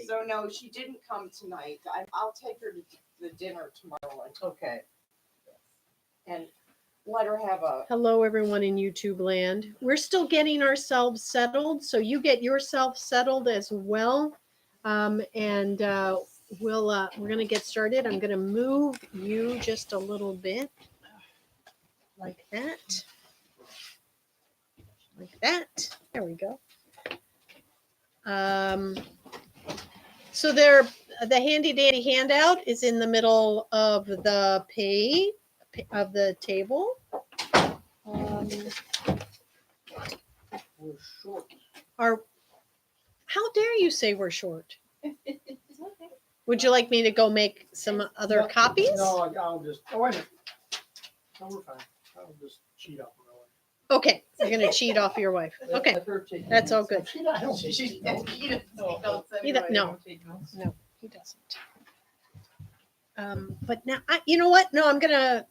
So no, she didn't come tonight. I'll take her to the dinner tomorrow. Okay. And let her have a. Hello, everyone in YouTube land. We're still getting ourselves settled, so you get yourself settled as well. We're gonna get started. I'm gonna move you just a little bit, like that, like that. There we go. So the handy dandy handout is in the middle of the page of the table. We're short. How dare you say we're short? Would you like me to go make some other copies? No, I'll just. Oh, wait a minute. No, we're fine. I'll just cheat off my wife. Okay, you're gonna cheat off your wife. Okay, that's all good. I don't see she No, he doesn't. But now, you know what? No, I'm gonna.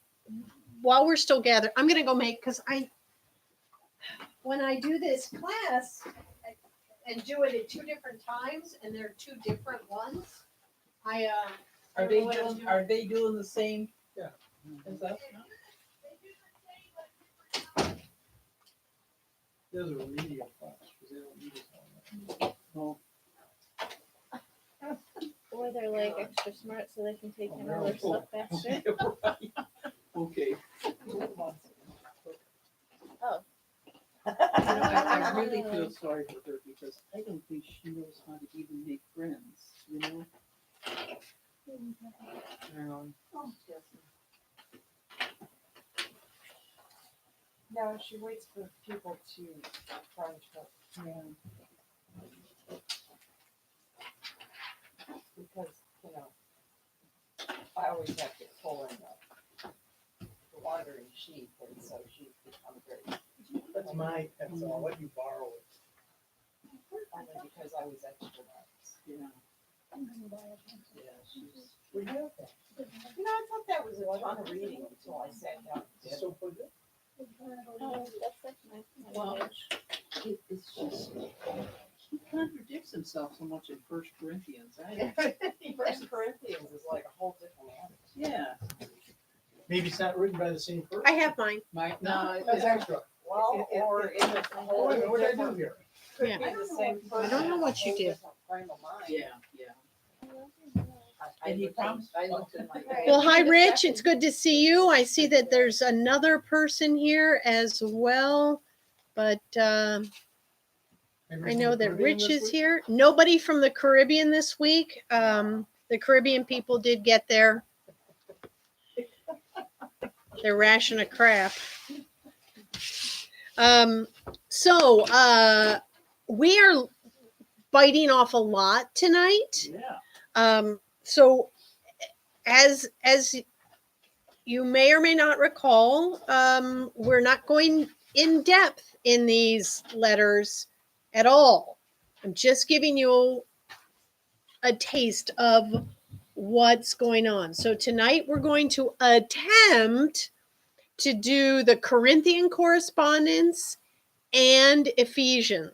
While we're still gathered, I'm gonna go make because when I do this class and do it at 2 different times, and they're 2 different ones. Are they doing the same? Yeah. As us? There's a remedial class because they don't need us on that. Oh. Or they're like extra smart so they can take in all their stuff faster. Okay. Oh. I really feel sorry for her because I don't think she knows how to even make friends, you know? No, she waits for people to friend her. Yeah. Because, I always have to pull in the wandering sheep, and so she's become very. That's my, that's all. I'll let you borrow it. Only because I was extra nice. Yeah. Yeah, she's. We have that. I thought that was a ton of reading until I sat down. It's so good. Oh, that's like my Well, language. It's just, he contradicts himself so much in First Corinthians. First Corinthians is like a whole different animal. Yeah. Maybe it's not written by the same person. I have mine. No, That's extra. Well, or in a Oh, whole wait a minute, what did I do different, here? could Yeah. be the same person. I don't know what you whole did. different frame of mind. yeah. I And he looked in- promised. I looked in my. Well, hi, Rich. It's good to see you. I see that there's another person here as well, but I know that Rich is here. Nobody from the Caribbean this week. The Caribbean people did get their ration of crap. So we are biting off a lot tonight. Yeah. So as you may or may not recall, we're not going in depth in these letters at all. I'm just giving you a taste of what's going on. So tonight we're going to attempt to do the Corinthian correspondence and Ephesians.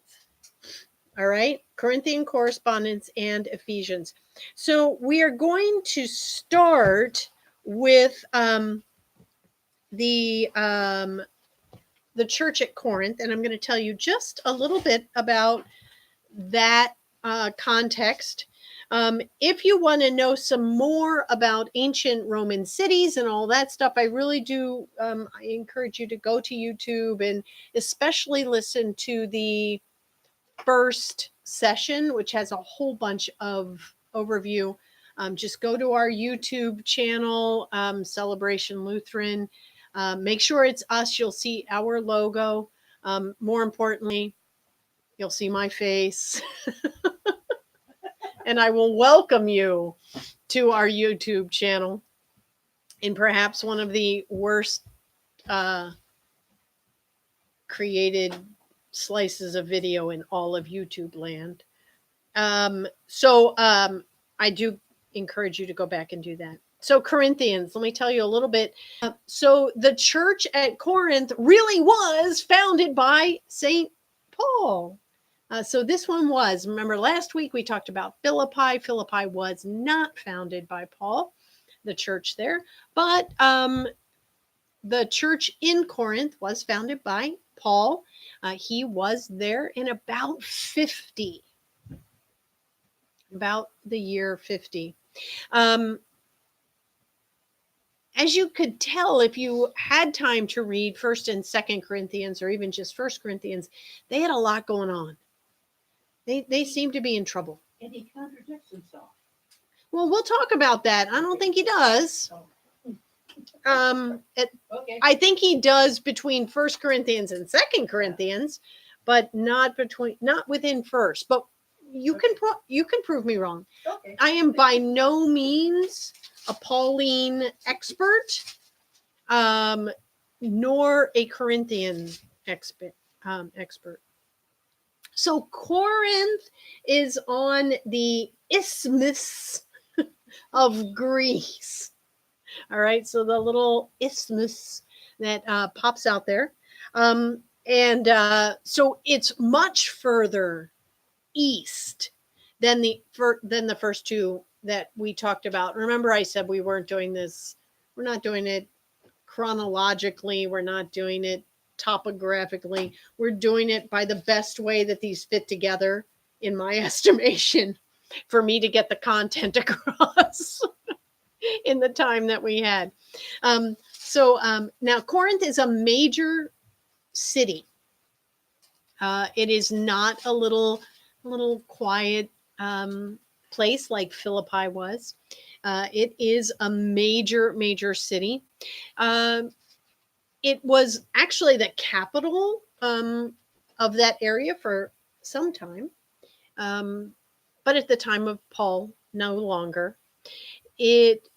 All right, Corinthian correspondence and Ephesians. So we are going to start with the church at Corinth, and I'm going to tell you just a little bit about that context. If you want to know some more about ancient Roman cities and all that stuff, I really do. I encourage you to go to YouTube and especially listen to the first session, which has a whole bunch of overview. Just go to our YouTube channel, Celebration Lutheran. Make sure it's us. You'll see our logo. More importantly, you'll see my face. And I will welcome you to our YouTube channel in perhaps one of the worst created slices of video in all of YouTube land. So I do encourage you to go back and do that. So Corinthians, let me tell you a little bit. So the church at Corinth really was founded by St. Paul. So this one was, remember last week we talked about Philippi. Philippi was not founded by Paul, the church there, but the church in Corinth was founded by Paul. He was there in about the year 50. As you could tell, if you had time to read 1st and 2nd Corinthians, or even just 1st Corinthians, they had a lot going on. They seem to be in trouble. And he contradicts himself. Well, we'll talk about that. I don't think he does. Okay. I think he does between 1st Corinthians and 2nd Corinthians, but not within 1st. But you can prove me wrong. Okay. I am by no means a Pauline expert, nor a Corinthian expert. So Corinth is on the isthmus of Greece. All right, so the little isthmus that pops out there. So it's much further east than the first two that we talked about. Remember, I said we weren't doing this. We're not doing it chronologically. We're not doing it topographically. We're doing it by the best way that these fit together, in my estimation, for me to get the content across in the time that we had. Now Corinth is a major city. It is not a little quiet place like Philippi was. It is a major city. It was actually the capital of that area for some time. But at the time of Paul, no longer. It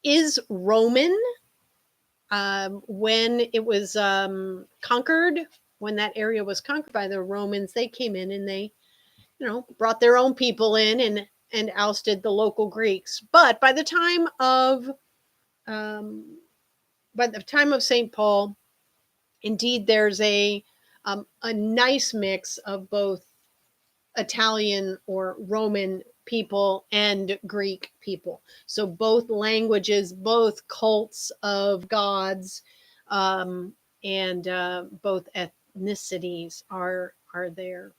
is Roman when it was conquered. When that area was conquered by the Romans, they came in and they, brought their own people in and ousted the local Greeks. But by the time of St. Paul, indeed, there's a nice mix of both Italian or Roman people and Greek people. So both languages, both cults of gods, and both ethnicities are there.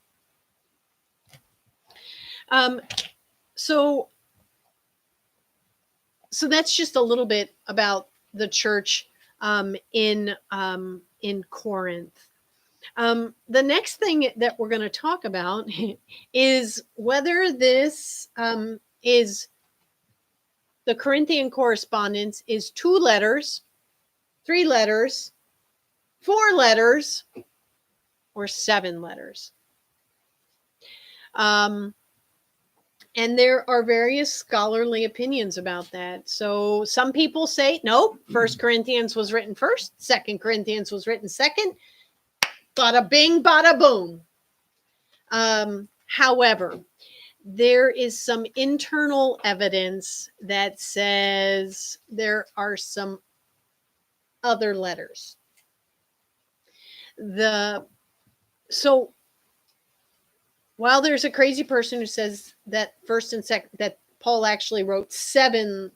So that's just a little bit about the church in Corinth. The next thing that we're going to talk about is whether this is the Corinthian correspondence is 2 letters, 3 letters, 4 letters, or 7 letters. And there are various scholarly opinions about that. So some people say, nope, 1st Corinthians was written first, 2nd Corinthians was written second. Bada bing, bada boom. However, there is some internal evidence that says there are some other letters. So while there's a crazy person who says that 1st and 2nd, that Paul actually wrote 7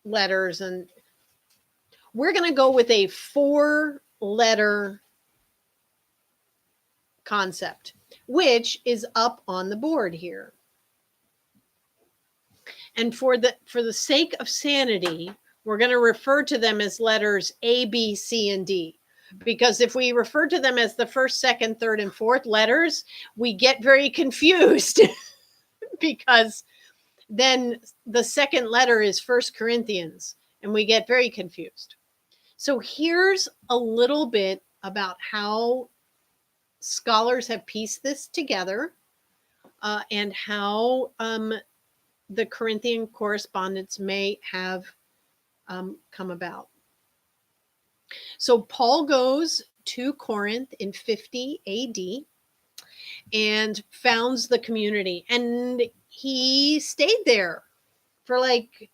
letters, and we're going to go with a 4-letter concept, which is up on the board here. And for the sake of sanity, we're going to refer to them as letters A, B, C, and D. Because if we refer to them as the 1st, 2nd, 3rd, and 4th letters, we get very confused because then the 2nd letter is 1st Corinthians, and we get very confused. So here's a little bit about how scholars have pieced this together and how the Corinthian correspondence may have come about. So Paul goes to Corinth in 50 AD and founds the community. And he stayed there for like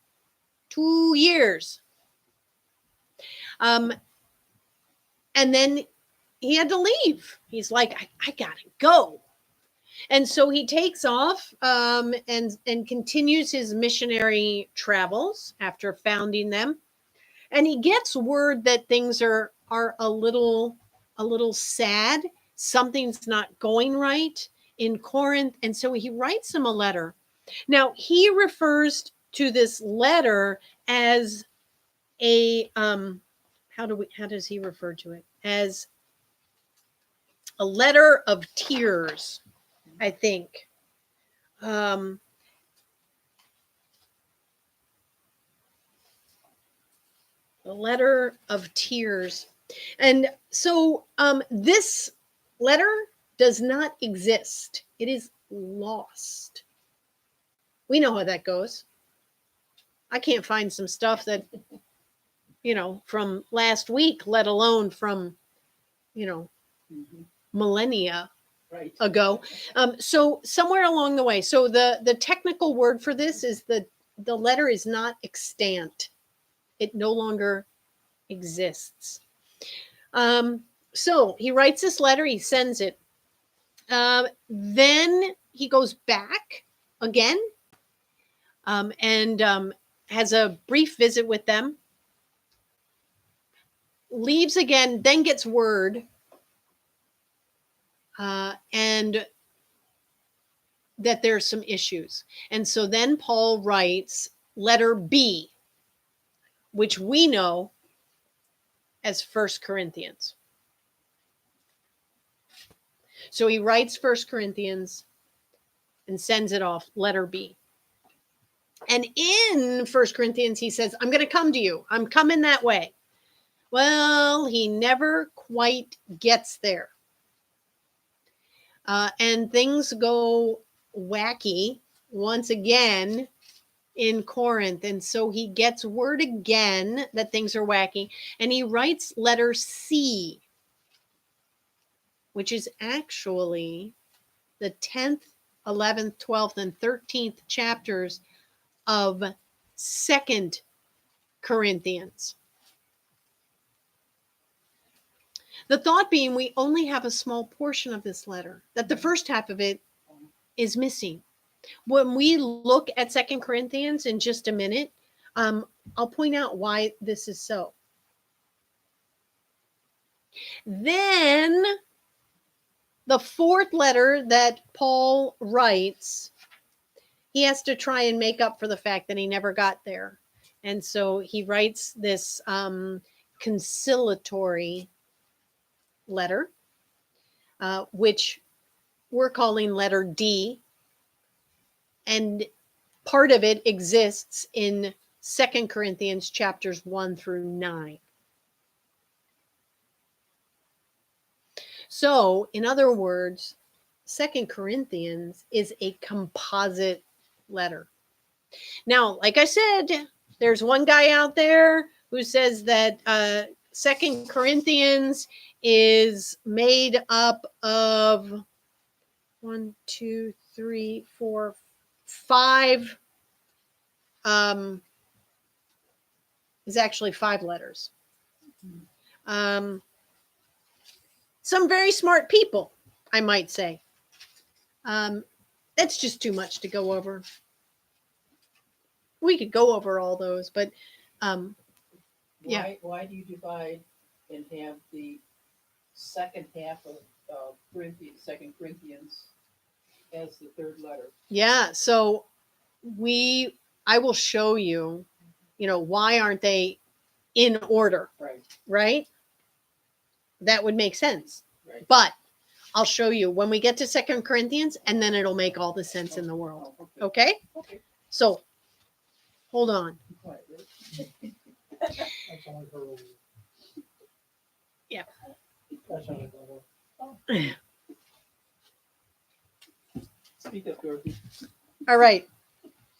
2 years. And then he had to leave. He's like, I gotta go. And so he takes off and continues his missionary travels after founding them. And he gets word that things are a little sad. Something's not going right in Corinth. And so he writes them a letter. Now he refers to this letter as a how does he refer to it? As a letter of tears, I think. A letter of tears. And so this letter does not exist. It is lost. We know how that goes. I can't find some stuff that, from last week, let alone from, Mhm. millennia Right. ago. So somewhere along the way, so the technical word for this is the letter is not extant. It no longer exists. So he writes this letter, he sends it. Then he goes back again and has a brief visit with them, leaves again, then gets word and that there's some issues. And so then Paul writes letter B, which we know as 1 Corinthians. So he writes 1 Corinthians and sends it off, letter B. And in 1 Corinthians, he says, I'm going to come to you. I'm coming that way. Well, he never quite gets there. And things go wacky once again in Corinth. And so he gets word again that things are wacky. And he writes letter C, which is actually the 10th, 11th, 12th, and 13th chapters of 2 Corinthians. The thought being we only have a small portion of this letter, that the first half of it is missing. When we look at 2 Corinthians in just a minute, I'll point out why this is so. Then the fourth letter that Paul writes, he has to try and make up for the fact that he never got there. And so he writes this conciliatory letter, which we're calling letter D. And part of it exists in 2 Corinthians chapters 1 through 9. So, in other words, 2 Corinthians is a composite letter. Now, like I said, there's one guy out there who says that 2 Corinthians is made up of 1, 2, 3, 4, 5. Is actually 5 letters. Some very smart people, I might say. That's just too much to go over. We could go over all those, but yeah. Why do you divide and have the second half of Corinthians, 2 Corinthians as the third letter? Yeah, so I will show you, why aren't they in order, Right. right? That would make sense. Right. But I'll show you when we get to 2 Corinthians, and then it'll make all the sense in the world. Oh, Okay? Okay. So, hold on. Quiet, right? That's only her rule. Yeah. That's only her rule. Speak up, Dorothy. All right.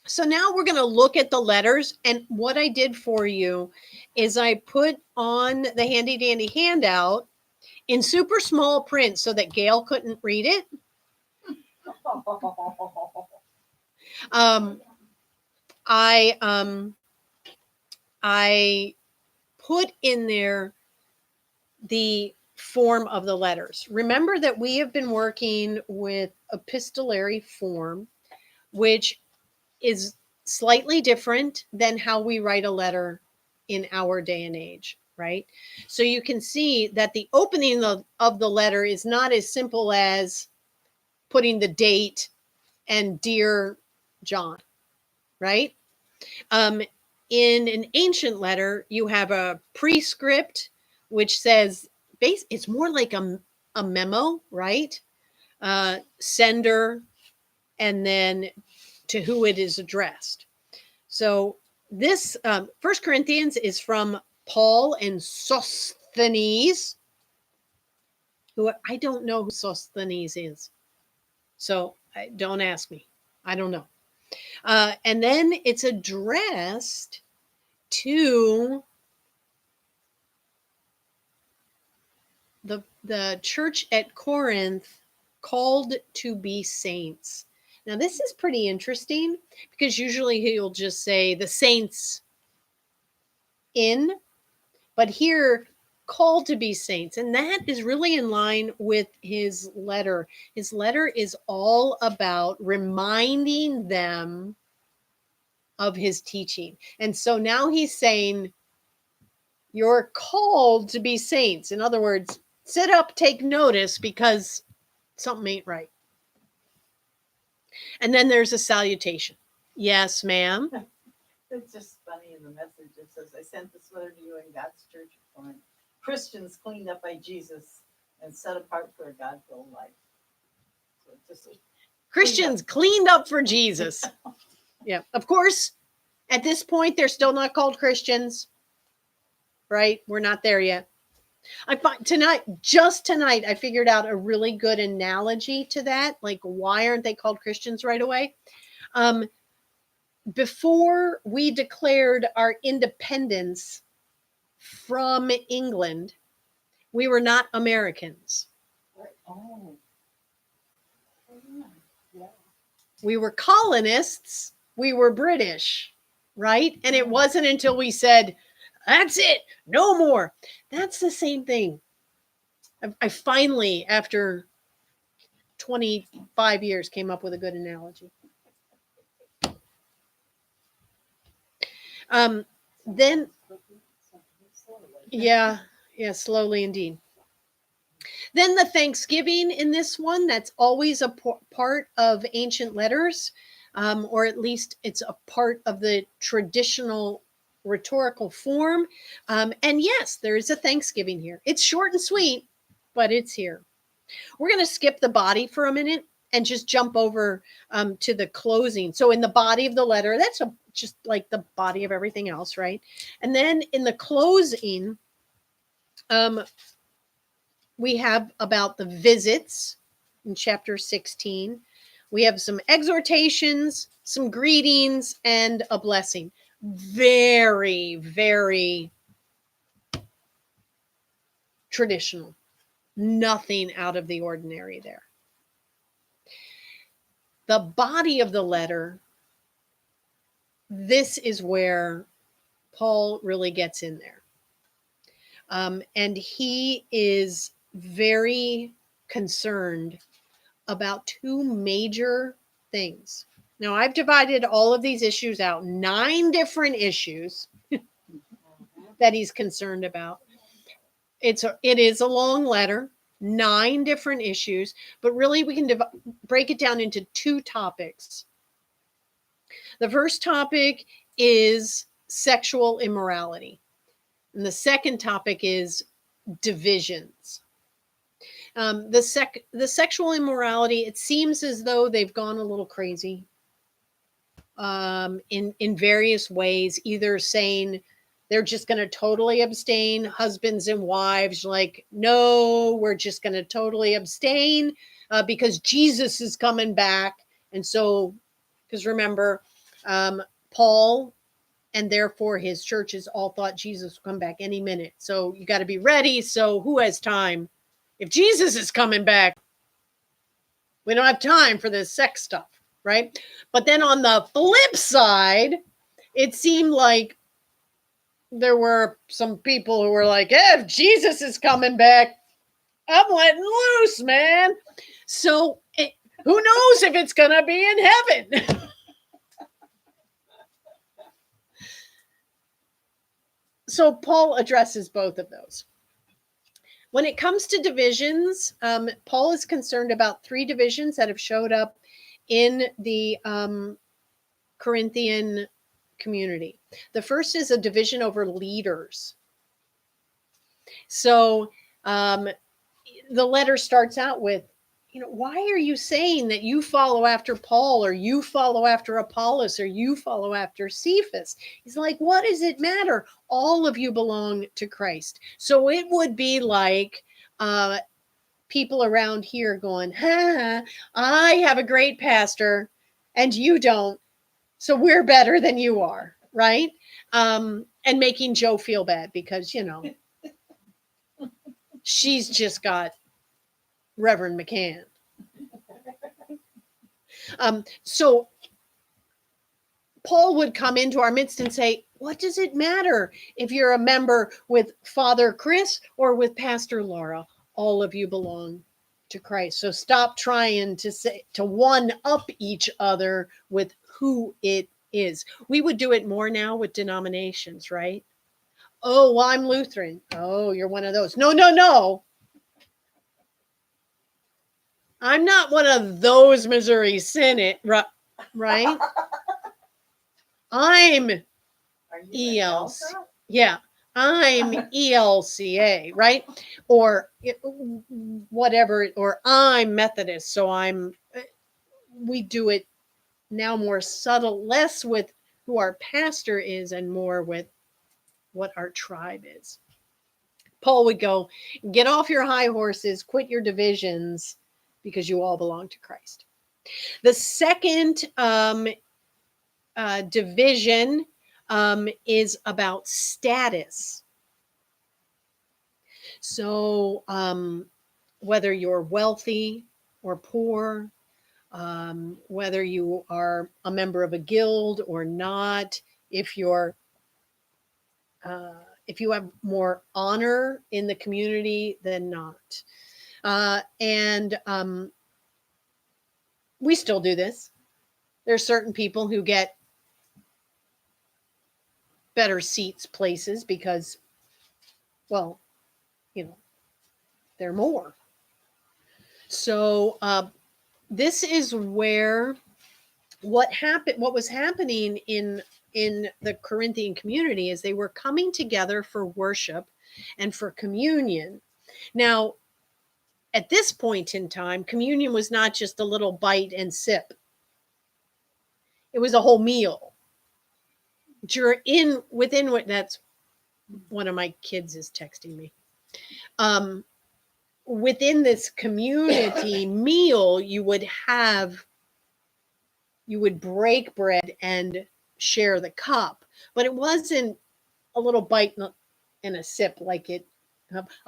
So now we're going to look at the letters. And what I did for you is I put on the handy dandy handout in super small print so that Gail couldn't read it. I put in there the form of the letters. Remember that we have been working with epistolary form, which is slightly different than how we write a letter in our day and age, right? So you can see that the opening of the letter is not as simple as putting the date and dear John, right? In an ancient letter, you have a prescript, which says, it's more like a memo, right? Sender, and then to who it is addressed. So this 1 Corinthians is from Paul and Sosthenes, who I don't know who Sosthenes is. So don't ask me. I don't know. And then it's addressed to the church at Corinth, called to be saints. Now, this is pretty interesting because usually he'll just say the saints in, but here, called to be saints. And that is really in line with his letter. His letter is all about reminding them of his teaching. And so now he's saying, you're called to be saints. In other words, sit up, take notice, because something ain't right. And then there's a salutation. Yes, ma'am. It's just funny in the message. It says, I sent this letter to you in God's church of Corinth. Christians cleaned up by Jesus and set apart for a God-filled life. So it's just Christians cleaned up for Jesus. Yeah. Of course, at this point, they're still not called Christians, right? We're not there yet. I find just tonight, I figured out a really good analogy to that. Like, why aren't they called Christians right away? Before we declared our independence from England, we were not Americans. oh. Yeah. We were colonists. We were British, right? And it wasn't until we said, that's it, no more. That's the same thing. I finally, after 25 years, came up with a good analogy. Then, yeah, slowly indeed. Then the Thanksgiving in this one, that's always a part of ancient letters, or at least it's a part of the traditional rhetorical form. And yes, there is a Thanksgiving here. It's short and sweet, but it's here. We're going to skip the body for a minute and just jump over to the closing. So in the body of the letter, that's just like the body of everything else, right? And then in the closing, we have about the visits in chapter 16. We have some exhortations, some greetings, and a blessing. Very, very traditional. Nothing out of the ordinary there. The body of the letter, this is where Paul really gets in there. And he is very concerned about two major things. Now, I've divided all of these issues out, 9 different issues that he's concerned about. It is a long letter, 9 different issues, but really we can break it down into 2 topics. The first topic is sexual immorality, and the second topic is divisions. The sexual immorality, it seems as though they've gone a little crazy in various ways, either saying they're just going to totally abstain, husbands and wives, like, no, we're just going to totally abstain because Jesus is coming back. And so, because remember, Paul and therefore his churches all thought Jesus would come back any minute. So you got to be ready. So who has time? If Jesus is coming back, we don't have time for this sex stuff, right? But then on the flip side, it seemed like there were some people who were like, if Jesus is coming back, I'm letting loose, man. So who knows if it's going to be in heaven? So Paul addresses both of those. When it comes to divisions, Paul is concerned about 3 divisions that have showed up in the Corinthian community. The first is a division over leaders. So the letter starts out with, why are you saying that you follow after Paul, or you follow after Apollos, or you follow after Cephas? He's like, what does it matter? All of you belong to Christ. So it would be like people around here going, I have a great pastor and you don't. So we're better than you are, right? And making Joe feel bad because, she's just got Reverend McCann. So Paul would come into our midst and say, what does it matter if you're a member with Father Chris or with Pastor Laura? All of you belong to Christ. So stop trying to one up each other with who it is. We would do it more now with denominations, right? Oh, well, I'm Lutheran. Oh, you're one of those. No. I'm not one of those Missouri Synod, right? I'm Are you an ELC. Elsa? Yeah, I'm ELCA, right? Or whatever, or I'm Methodist. So we do it now more subtle, less with who our pastor is and more with what our tribe is. Paul would go, get off your high horses, quit your divisions, because you all belong to Christ. The second division is about status. So whether you're wealthy or poor, whether you are a member of a guild or not, if you have more honor in the community than not. And we still do this. There's certain people who get better seats, places because, well, they're more. So this is where what was happening in the Corinthian community is they were coming together for worship and for communion. Now, at this point in time, communion was not just a little bite and sip. It was a whole meal. Within what that's one of my kids is texting me. Within this community meal, you would break bread and share the cup, but it wasn't a little bite and a sip like a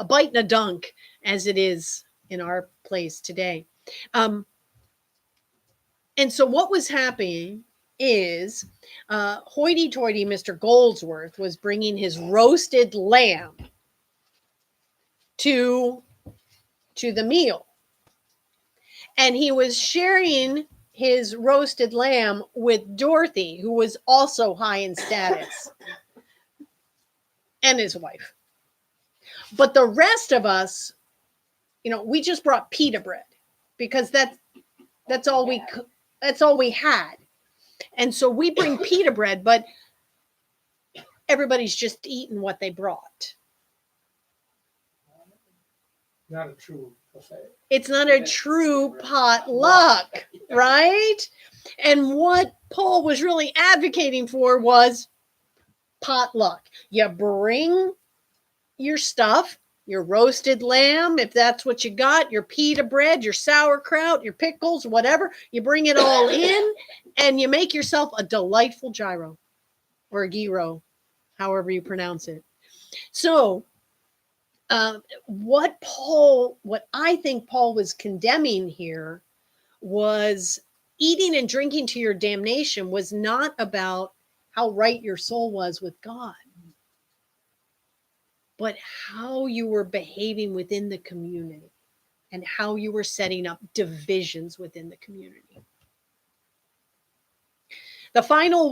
bite and a dunk as it is in our place today. And so what was happening is hoity-toity Mr. Goldsworth was bringing his roasted lamb to the meal. And he was sharing his roasted lamb with Dorothy, who was also high in status, and his wife. But the rest of us, we just brought pita bread because that's all we had. And so we bring pita bread, but everybody's just eating what they brought. Not a true buffet. It's not a true potluck, right? And what Paul was really advocating for was potluck. You bring your stuff, your roasted lamb, if that's what you got, your pita bread, your sauerkraut, your pickles, whatever. You bring it all in and you make yourself a delightful gyro or a gyro, however you pronounce it. So what I think Paul was condemning here was eating and drinking to your damnation was not about how right your soul was with God, but how you were behaving within the community. and how you were setting up divisions within the community. The final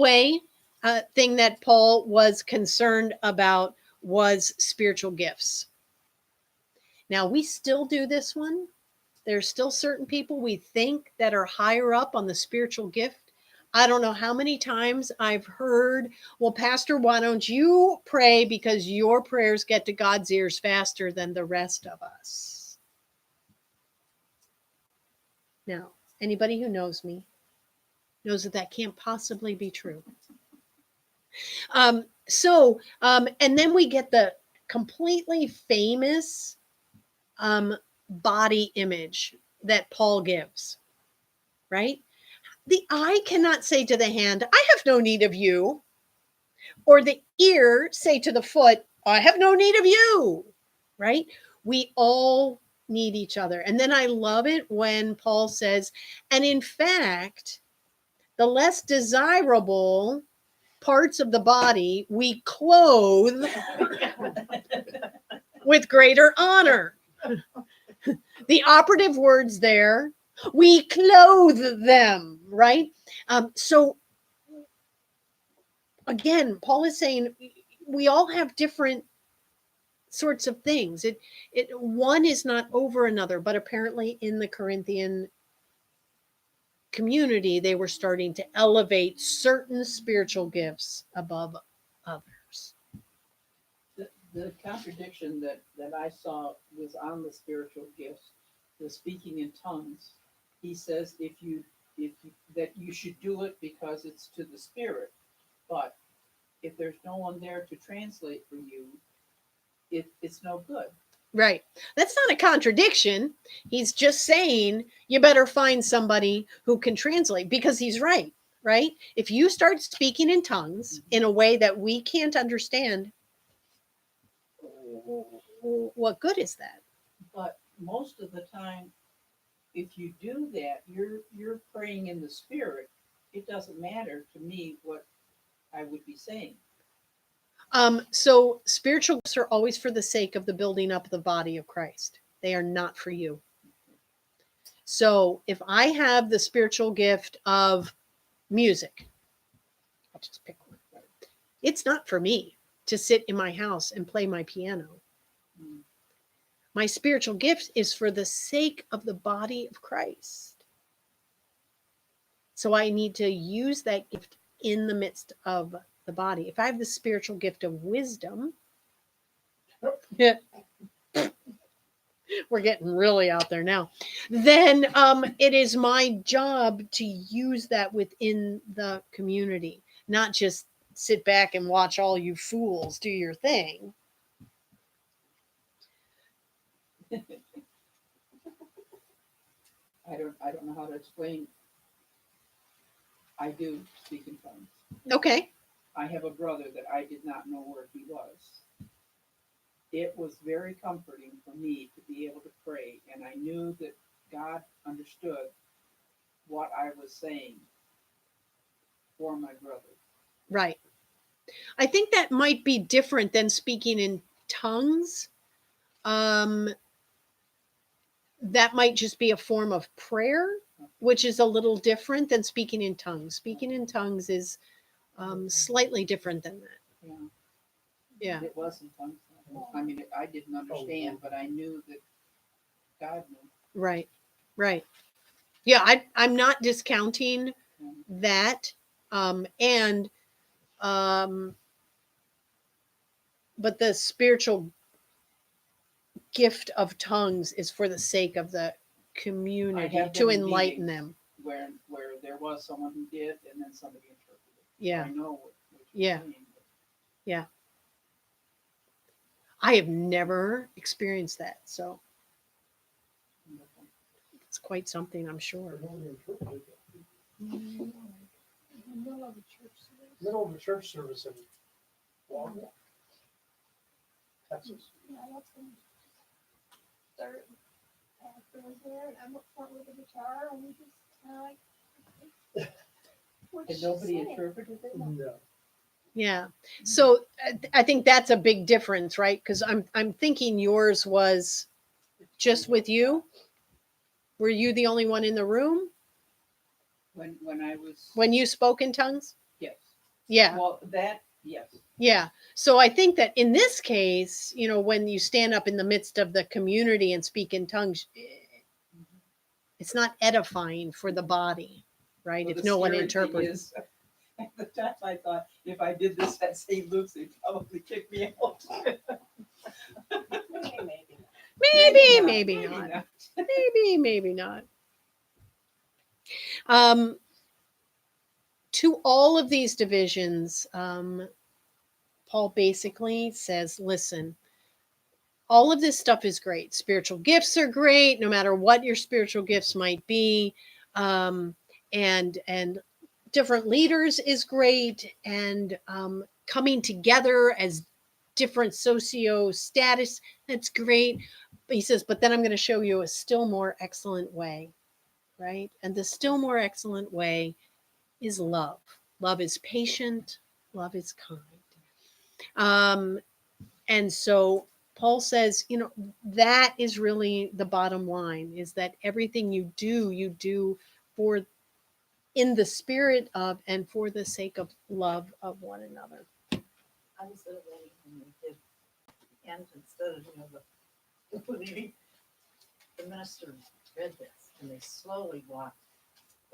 thing that Paul was concerned about was spiritual gifts. Now, we still do this one. There's still certain people we think that are higher up on the spiritual gift. I don't know how many times I've heard, well, Pastor, why don't you pray because your prayers get to God's ears faster than the rest of us? Now, anybody who knows me knows that that can't possibly be true. And then we get the completely famous body image that Paul gives, right? The eye cannot say to the hand, I have no need of you. Or the ear say to the foot, I have no need of you, right? We all need each other. And then I love it when Paul says, and in fact, the less desirable parts of the body we clothe with greater honor. The operative words there, we clothe them, right? So again, Paul is saying we all have different sorts of things. One is not over another, but apparently in the Corinthian community, they were starting to elevate certain spiritual gifts above others. The contradiction that I saw was on the spiritual gifts, the speaking in tongues. He says that you should do it because it's to the Spirit, but if there's no one there to translate for you, it's no good. Right. That's not a contradiction. He's just saying you better find somebody who can translate because he's right, right? If you start speaking in tongues in a way that we can't understand, what good is that? But most of the time, if you do that, you're praying in the Spirit. It doesn't matter to me what I would be saying. So spiritual gifts are always for the sake of the building up of the body of Christ. They are not for you. So if I have the spiritual gift of music, I'll just pick one. It's not for me to sit in my house and play my piano. My spiritual gift is for the sake of the body of Christ. So I need to use that gift in the midst of the body. If I have the spiritual gift of wisdom, we're getting really out there now, then it is my job to use that within the community, not just sit back and watch all you fools do your thing. I don't know how to explain. I do speak in tongues. Okay. I have a brother that I did not know where he was. It was very comforting for me to be able to pray, and I knew that God understood what I was saying for my brother. Right. I think that might be different than speaking in tongues. That might just be a form of prayer, which is a little different than speaking in tongues. Speaking in tongues is slightly different than that. Yeah. Yeah. It wasn't tongues. I mean, I didn't understand, but I knew that God knew. Right. Right. Yeah, I'm not discounting that. But the spiritual gift of tongues is for the sake of the community to enlighten them. Where there was someone who did, and then somebody interpreted. Yeah. I know what Yeah. you're saying. Yeah. I have never experienced that, so it's quite something, I'm sure. Middle of the church service. Middle of the church service in Walmart, Texas. Yeah, that's when third pastor was there, and I'm up front with the guitar, and we just kind of like. what's And she nobody saying? interpreted it? No. Yeah. So I think that's a big difference, right? Because I'm thinking yours was just with you. Were you the only one in the room When I was, when you spoke in tongues? yes. Yeah. Well, that, yes. Yeah. So I think that in this case, when you stand up in the midst of the community and speak in tongues, it's not edifying for the body, right? Well, if the no one scary thing interprets. is, at the time I thought if I did this at St. Luke's, they'd probably kick me out. Maybe not. Maybe not. To all of these divisions, Paul basically says, listen, all of this stuff is great. Spiritual gifts are great, no matter what your spiritual gifts might be. And different leaders is great. And coming together as different socio status, that's great. But he says, but then I'm going to show you a still more excellent way, right? And the still more excellent way is love. Love is patient. Love is kind. And so Paul says, that is really the bottom line, is that everything you do for in the spirit of and for the sake of love of one another. I was so ready when we did the end instead of, the minister read this and they slowly walked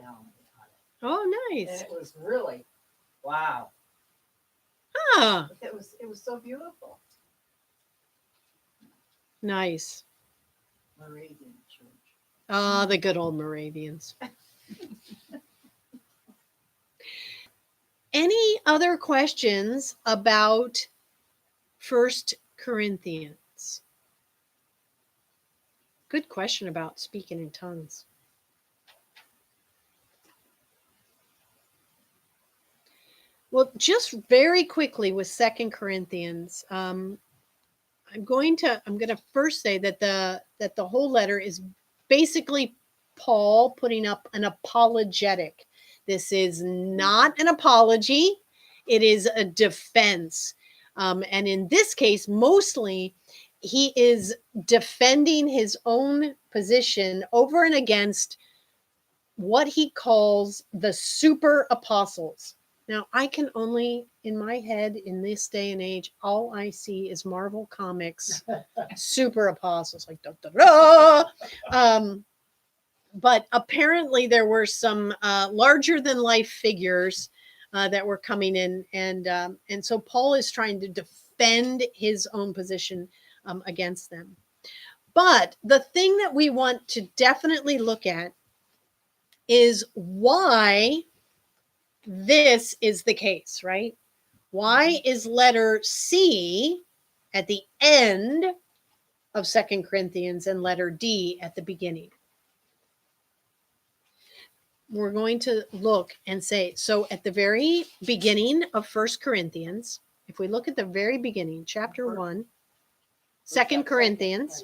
down the aisle. Oh, And nice. it was really, wow. Ah, It was so beautiful. nice. Moravian Church. Ah, the good old Moravians. Any other questions about 1 Corinthians? Good question about speaking in tongues. Well, just very quickly with 2 Corinthians, I'm going to first say that the whole letter is basically Paul putting up an apologetic. This is not an apology; it is a defense. And in this case, mostly he is defending his own position over and against what he calls the super apostles. Now, I can only, in my head, in this day and age, all I see is Marvel Comics super apostles, like da da da. But apparently, there were some larger than life figures that were coming in, and so Paul is trying to defend his own position against them. But the thing that we want to definitely look at is why this is the case, right? Why is letter C at the end of 2 Corinthians and letter D at the beginning? We're going to look and say, so at the very beginning of 1 Corinthians, if we look at the very beginning, chapter 1, 2 Corinthians,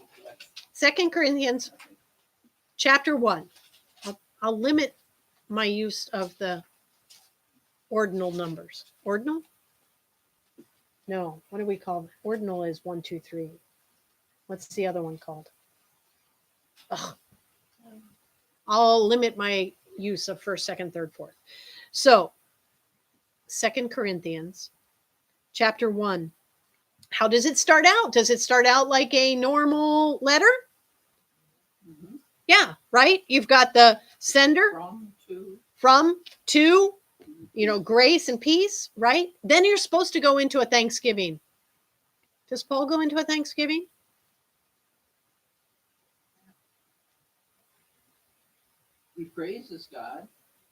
chapter 1. I'll limit my use of the ordinal numbers. Ordinal? No, what do we call it? Ordinal is 1, 2, 3. What's the other one called? Ugh. I'll limit my use of first, second, third, fourth. So, 2 Corinthians, chapter 1. How does it start out? Does it start out like a normal letter? Mm-hmm. Yeah, right? You've got the sender From, to, grace and peace, right? Then you're supposed to go into a thanksgiving. Does Paul go into a thanksgiving? he praises God.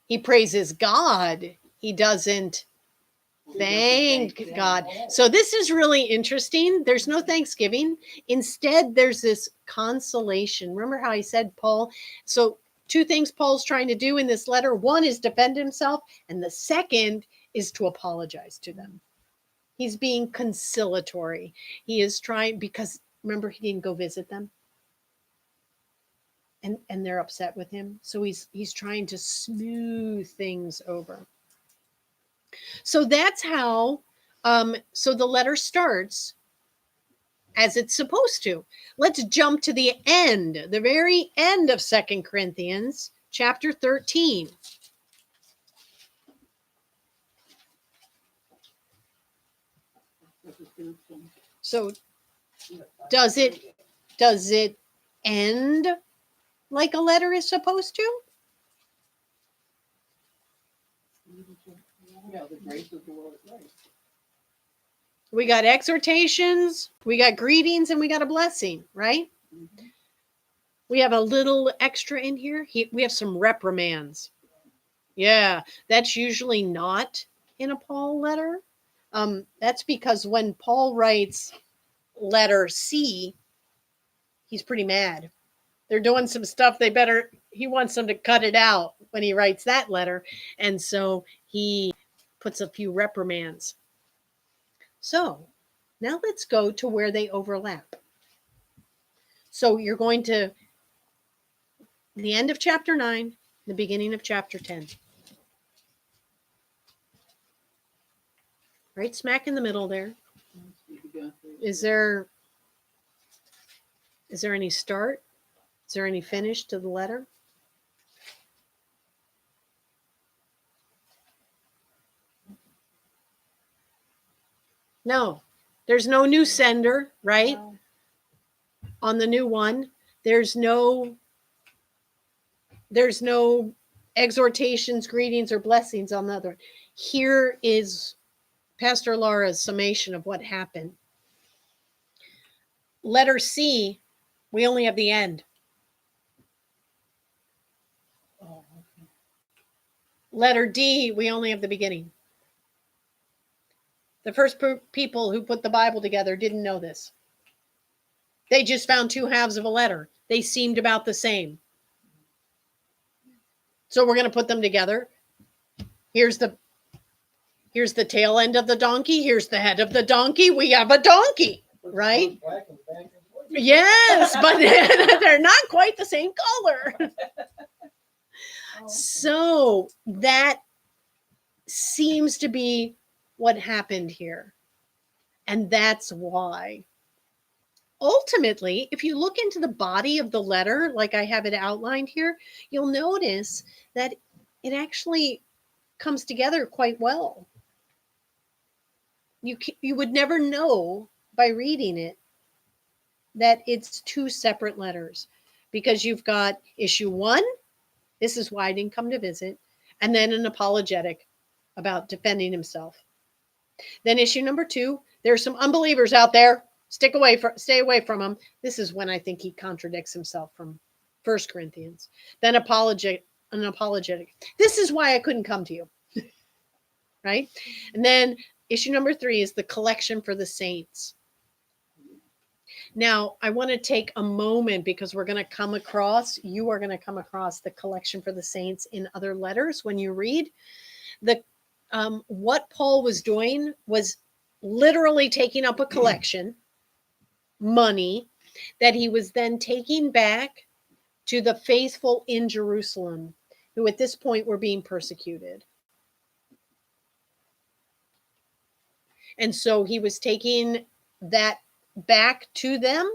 He praises God. He doesn't thank God. So this is really interesting. There's no thanksgiving. Instead, there's this consolation. Remember how I said Paul? So two things Paul's trying to do in this letter. One is defend himself, and the second is to apologize to them. He's being conciliatory. He is trying, because remember, he didn't go visit them. And they're upset with him. So he's trying to smooth things over. So that's how, so the letter starts as it's supposed to. Let's jump to the end, the very end of 2 Corinthians chapter 13. So does it end like a letter is supposed to? Yeah, the grace of the Lord, right. We got exhortations, we got greetings, and we got a blessing, right? Mm-hmm. We have a little extra in here. We have some reprimands. Yeah, that's usually not in a Paul letter. That's because when Paul writes letter C, he's pretty mad. They're doing some stuff he wants them to cut it out when he writes that letter. And so he puts a few reprimands. So now let's go to where they overlap. So you're going to the end of chapter 9, the beginning of chapter 10. Right smack in the middle there. Is there any start? Is there any finish to the letter? No. There's no new sender, right? On the new one. There's no exhortations, greetings, or blessings on the other. Here is Pastor Laura's summation of what happened. Letter C, we only have the end. Oh, okay. Letter D, we only have the beginning. The first people who put the Bible together didn't know this. They just found two halves of a letter. They seemed about the same. So we're going to put them together. Here's the tail end of the donkey. Here's the head of the donkey. We have a donkey, right? Black and back and forth. Yes, but they're not quite the same color. So that seems to be what happened here. And that's why. Ultimately, if you look into the body of the letter, like I have it outlined here, you'll notice that it actually comes together quite well. You would never know by reading it that it's two separate letters, because you've got issue 1, this is why I didn't come to visit, and then an apologetic about defending himself. Then issue number 2, there's some unbelievers out there. Stay away from them. This is when I think he contradicts himself from 1 Corinthians. Then an apologetic. This is why I couldn't come to you. Right? And then issue number 3 is the collection for the saints. Now, I want to take a moment because you are going to come across the collection for the saints in other letters when you read. What Paul was doing was literally taking up a collection, money, that he was then taking back to the faithful in Jerusalem, who at this point were being persecuted. And so he was taking that back to them.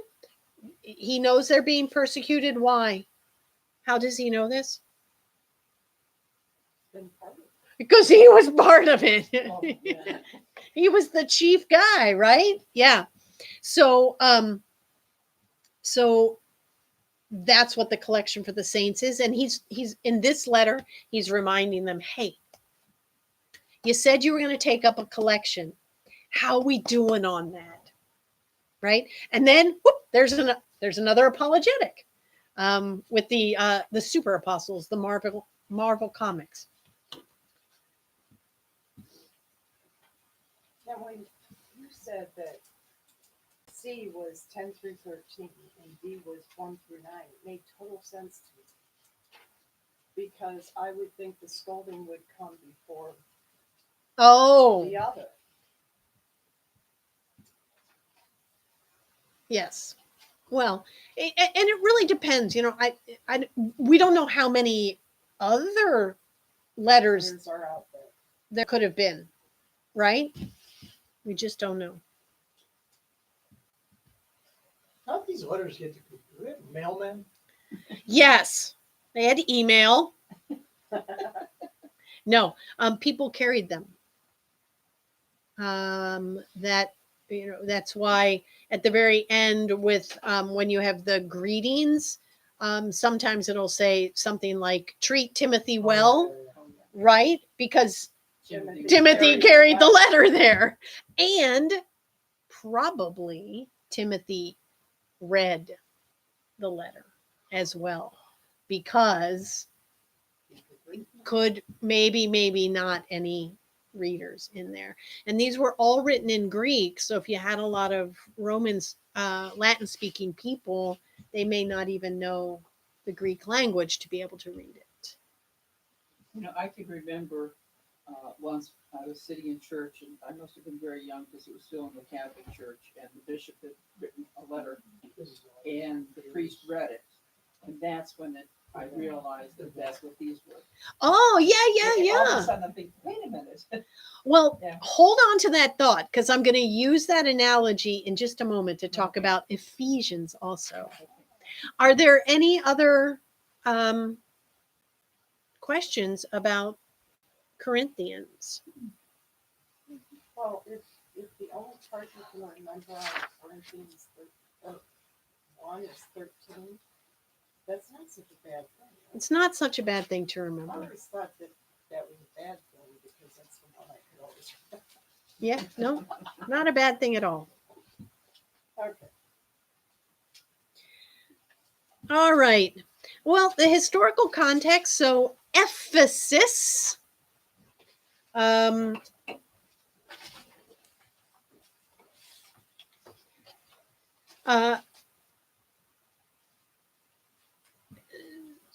He knows they're being persecuted. Why? How does he know this? Because he was part of it. Oh, yeah. He was the chief guy, right? Yeah. So that's what the collection for the saints is. And he's in this letter, he's reminding them, hey, you said you were going to take up a collection. How are we doing on that? Right? And then whoop, there's another apologetic with the super apostles, the Marvel comics. Now, when you said that C was 10 through 13 and D was 1 through 9, it made total sense to me. Because I would think the scolding would come before the other. Yes. Well, and it really depends. We don't know how many other letters Letters are out there. there could have been, right? We just don't know. these letters get to people? Do they have mailmen? Yes, they had email. No, people carried them. That that's why at the very end with when you have the greetings, sometimes it'll say something like "treat Timothy well," right? Because Timothy carried the letter there, and probably Timothy read the letter as well, because could maybe not any readers in there. And these were all written in Greek, so if you had a lot of Romans Latin speaking people, they may not even know the Greek language to be able to read it. You know, I can remember once I was sitting in church, and I must have been very young because it was still in the Catholic Church, and the bishop had written a letter, and the priest read it, and that's when I realized that that's what these were. Oh, And all of a yeah. sudden, I'm thinking, wait a minute. Well, Yeah. hold on to that thought, because I'm going to use that analogy in just a moment to talk Okay. about Ephesians also. Are there any other questions about Corinthians? Well, if the only part you can remember out of Corinthians 1 is 13, that's not such a bad thing. It's not such a bad thing to I remember. always thought that that was a bad thing because that's the one I could always remember. Yeah, no, not a bad thing at all. Okay. All right. Well, the historical context. So Ephesus.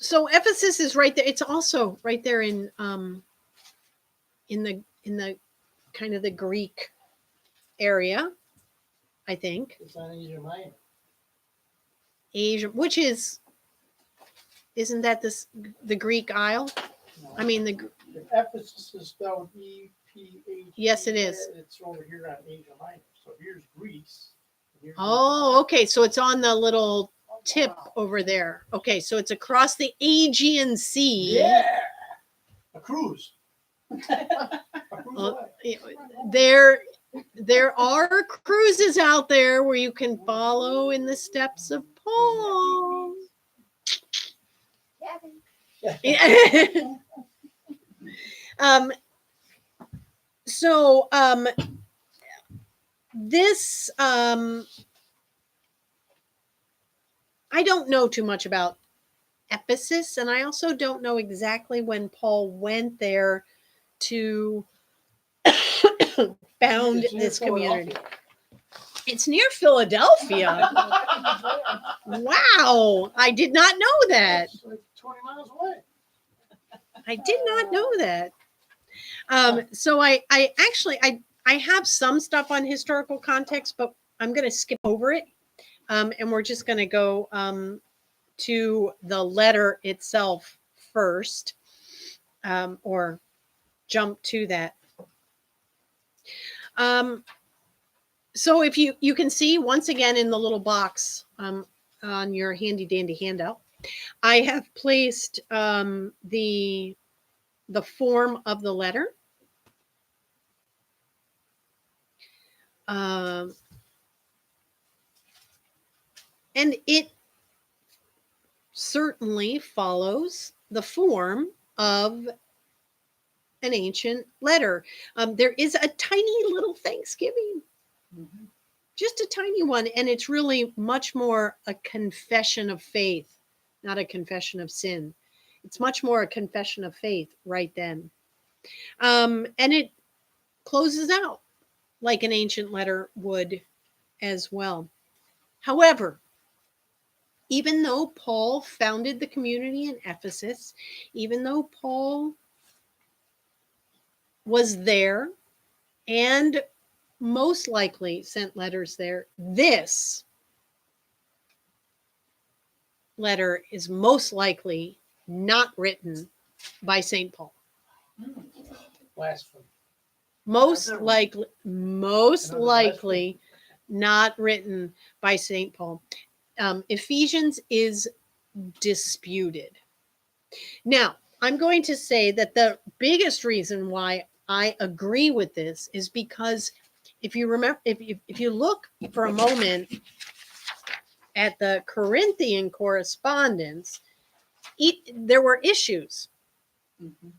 So Ephesus is right there. It's also right there in the kind of the Greek area, I think. It's on Asia Minor. Asia, which isn't that the Greek Isle? No. I mean If Ephesus is spelled E-P-H. Yes, it is. It's over here on Asia Minor. So here's Greece. and here's Oh, okay. So it's on the little tip Wow. over there. Okay, so it's across the Aegean Sea. Yeah. A cruise. A cruise Uh, away. There are cruises out there where you can follow in the steps of Paul. um, so this I don't know too much about Ephesus, and I also don't know exactly when Paul went there to found It's near this community. Philadelphia. It's near Philadelphia. Wow, I did not know that. It's like 20 miles away. I did not know that. So I actually have some stuff on historical context, but I'm going to skip over it, and we're just going to go to the letter itself first, or jump to that. So if you can see once again in the little box on your handy dandy handout, I have placed the form of the letter. And it certainly follows the form of an ancient letter. There is a tiny little Thanksgiving, just a tiny one, and it's really much more a confession of faith, not a confession of sin. It's much more a confession of faith right then. And it closes out like an ancient letter would as well. However, even though Paul founded the community in Ephesus, even though Paul was there and most likely sent letters there, this letter is most likely not written by St. Paul. Blasphemy. Most Another one. likely Another not written by St. Paul. Ephesians is disputed. Now, I'm going to say that the biggest reason why I agree with this is because if you remember, if you look for a moment at the Corinthian correspondence, there were issues Mhm.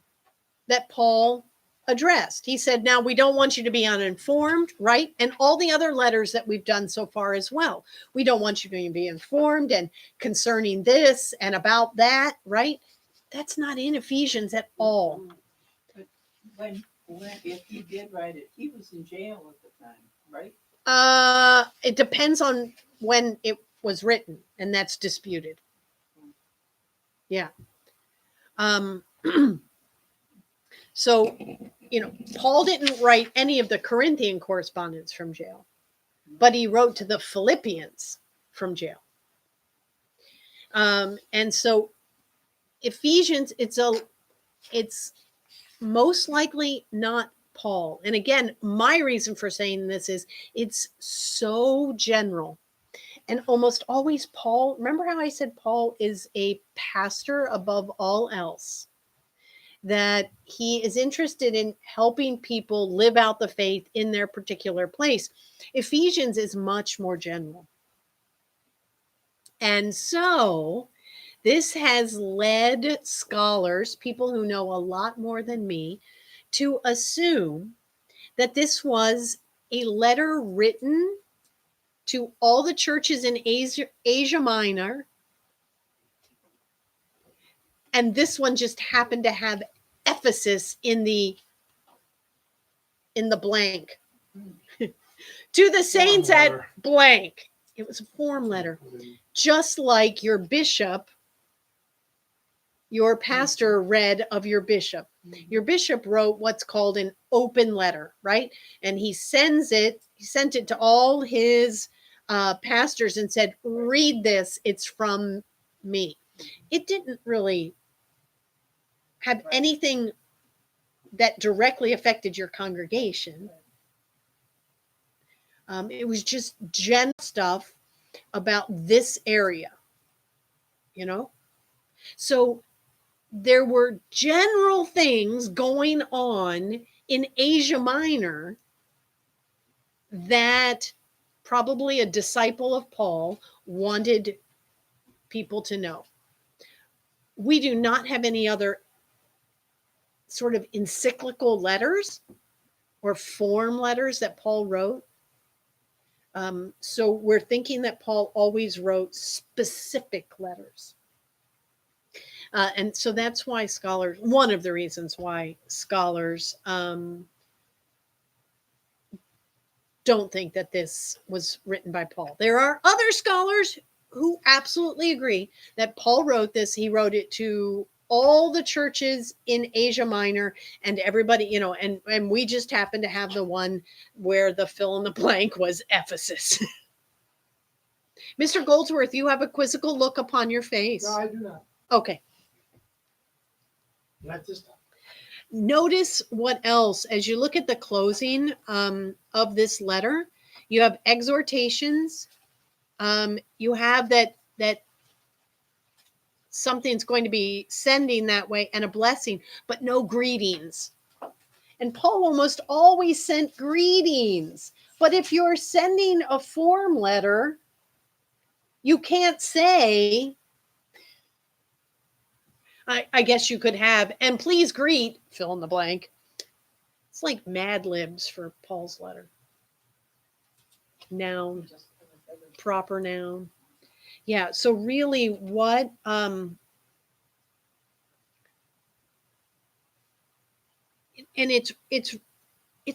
that Paul addressed. He said, now we don't want you to be uninformed, right? And all the other letters that we've done so far as well. We don't want you to be informed and concerning this and about that, right? That's not in Ephesians at all. When if he did write it, he was in jail at the time, right? It depends on when it was written, and that's disputed. Yeah. So, Paul didn't write any of the Corinthian correspondence from jail, but he wrote to the Philippians from jail. And so Ephesians, it's most likely not Paul. And again, my reason for saying this is it's so general. And almost always Paul, remember how I said Paul is a pastor above all else? That he is interested in helping people live out the faith in their particular place. Ephesians is much more general. And so this has led scholars, people who know a lot more than me, to assume that this was a letter written to all the churches in Asia Minor. And this one just happened to have Ephesus in the blank. To the saints at blank. It was a form letter. Just like your bishop, your pastor read of your bishop. Your bishop wrote what's called an open letter, right? And he sent it to all his pastors and said, read this, it's from me. It didn't really have anything that directly affected your congregation. It was just general stuff about this area, So there were general things going on in Asia Minor that probably a disciple of Paul wanted people to know. We do not have any other sort of encyclical letters or form letters that Paul wrote. So we're thinking that Paul always wrote specific letters. And so that's why scholars, one of the reasons why scholars don't think that this was written by Paul. There are other scholars who absolutely agree that Paul wrote this. He wrote it to all the churches in Asia Minor and everybody, and we just happened to have the one where the fill in the blank was Ephesus. Mr. Goldsworth, you have a quizzical look upon your face. No, I do not. Okay. Not this time. Notice what else, as you look at the closing of this letter, you have exhortations. You have that something's going to be sending that way and a blessing, but no greetings. And Paul almost always sent greetings. But if you're sending a form letter, you can't say, I guess you could have, and please greet, fill in the blank. It's like Mad Libs for Paul's letter. Noun, proper noun. Yeah, so really what and it's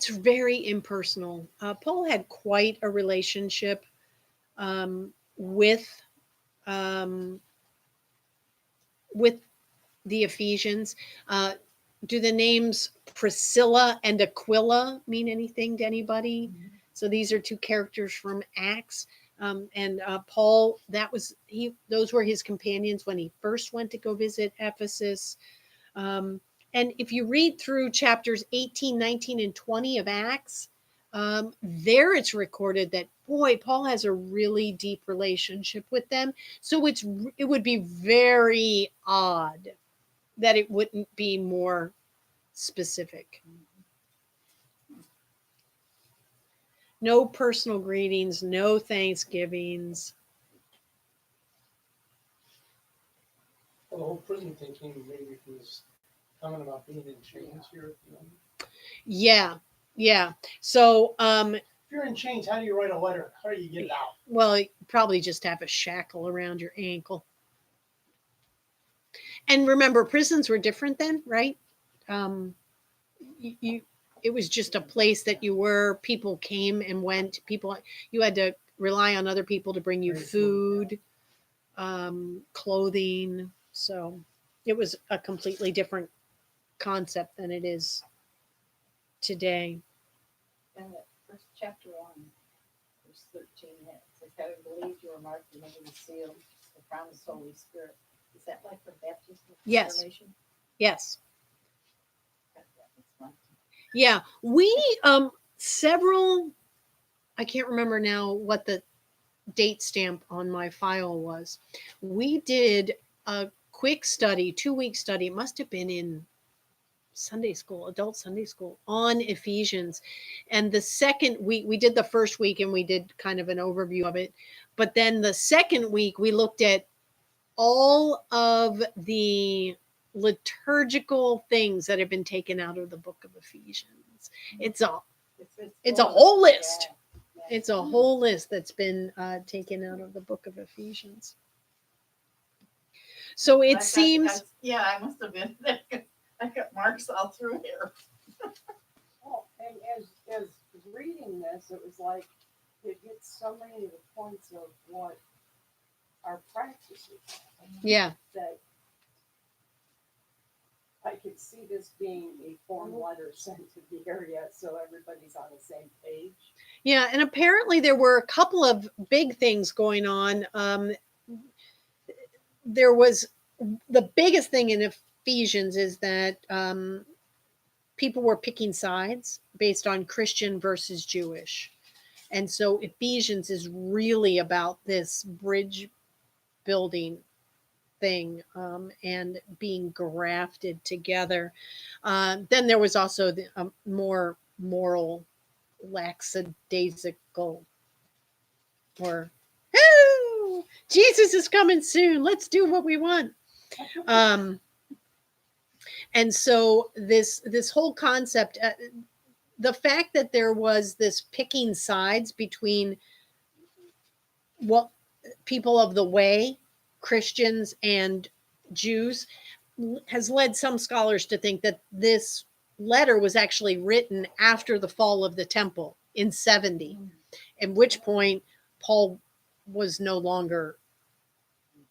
very impersonal. Paul had quite a relationship with the Ephesians. Do the names Priscilla and Aquila mean anything to anybody? Mm-hmm. So these are two characters from Acts. And Paul, those were his companions when he first went to go visit Ephesus. And if you read through chapters 18, 19, and 20 of Acts, There it's recorded that, boy, Paul has a really deep relationship with them. So it would be very odd that it wouldn't be more specific. No personal greetings, no Thanksgivings. Well, the whole prison thing came maybe from this comment about being in chains here. Yeah, yeah. So, If you're in chains, how do you write a letter? How do you get it out? well, you probably just have a shackle around your ankle. And remember, prisons were different then, right? It was just a place that you were. People came and went. You had to rely on other people to bring you Bring food, clothing. So it was a completely different concept than it is today. And the first chapter 1, verse 13, it says, having believed you were marked and under the seal, the promised Holy Spirit. Is that like for baptism? Yes. Confirmation? Yes. That's fun. Yeah. We several, I can't remember now what the date stamp on my file was. We did a quick study, 2-week study. It must have been in Sunday school, adult Sunday school, on Ephesians. And the second week, we did the first week and we did kind of an overview of it. But then the second week, we looked at all of the liturgical things that have been taken out of the book of Ephesians. It's a whole list. Yeah. It's a whole list that's been taken out of the book of Ephesians. So it seems. I must have been there. I got marks all through here. Well, and as reading this, it was like it hits so many of the points of what our practices are. Yeah. That I could see this being a form letter sent to the area so everybody's on the same page. Yeah, and apparently there were a couple of big things going on. There was the biggest thing in Ephesians is that people were picking sides based on Christian versus Jewish. And so Ephesians is really about this bridge building thing and being grafted together. Then there was also the more moral, lackadaisical, or oh, Jesus is coming soon. Let's do what we want. And so this whole concept, the fact that there was this picking sides between what people of the way, Christians and Jews, has led some scholars to think that this letter was actually written after the fall of the temple in 70, at which point Paul was no longer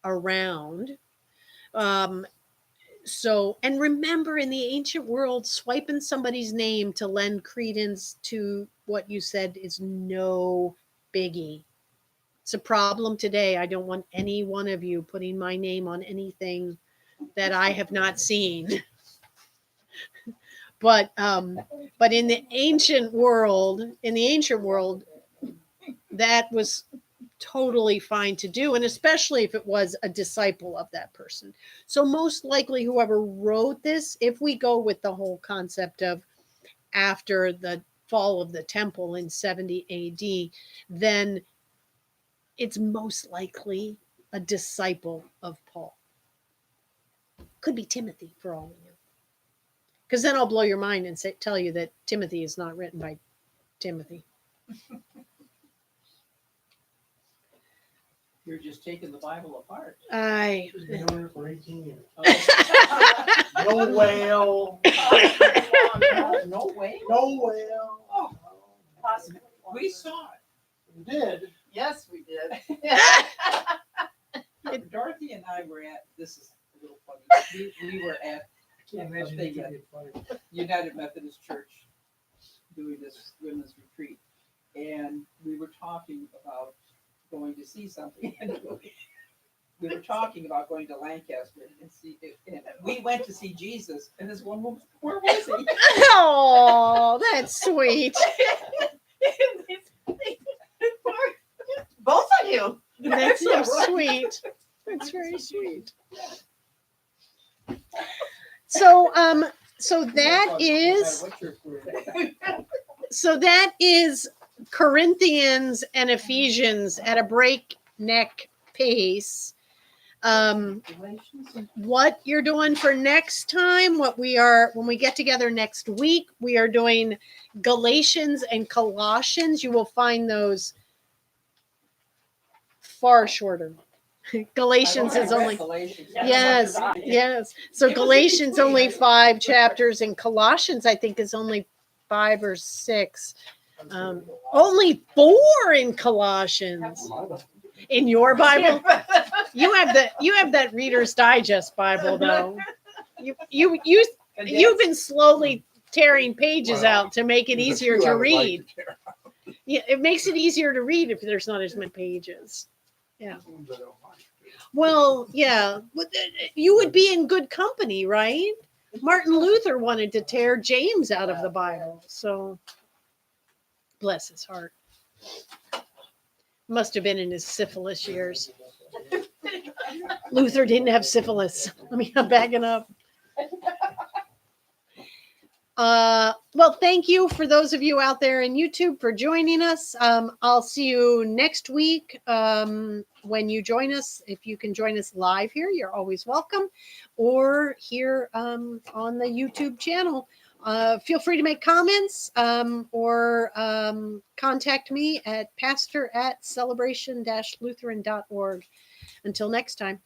around. So, and remember, in the ancient world, swiping somebody's name to lend credence to what you said is no biggie. It's a problem today. I don't want any one of you putting my name on anything that I have not seen. But in the ancient world, that was totally fine to do, and especially if it was a disciple of that person. So most likely whoever wrote this, if we go with the whole concept of after the fall of the temple in 70 AD, then it's most likely a disciple of Paul. Could be Timothy for all we know. Because then I'll blow your mind and tell you that Timothy is not written by Timothy. You're just taking the Bible apart. She's been doing it for 18 years. Oh, No whale. no way. No whale. Oh, Possibly. we saw it. You did. Yes, we did. Dorothy and I were at, this is a little funny, we were at Can't imagine They you get- could get funny. United Methodist Church doing this women's retreat. And we were talking about going to see something. And we were talking about going to Lancaster and see it. And we went to see Jesus. And this one woman, where was he? Oh, that's sweet. That's so Yeah, right. sweet. That's very sweet. So so that No matter is what church we're in. so that is Corinthians and Ephesians at a breakneck pace. Galatians. What you're doing for next time, what we are when we get together next week, we are doing Galatians and Colossians. You will find those far shorter. Galatians is only yes, yes. So It was in Galatians between, only I- 5 chapters, and Colossians I think is only 5 or 6. Only 4 in Colossians. In your Bible, you have that Reader's Digest Bible though. You've been slowly tearing pages out to make it easier to read. Yeah, it makes it easier to read if there's not as many pages. Yeah. Well, yeah, you would be in good company, right? Martin Luther wanted to tear James out of the Bible, so bless his heart. Must have been in his syphilis years. Luther didn't have syphilis. I mean, I'm backing up. Well, thank you for those of you out there in YouTube for joining us. I'll see you next week when you join us. If you can join us live here, you're always welcome, or here on the YouTube channel. Feel free to make comments or contact me at pastor@celebration-lutheran.org. Until next time.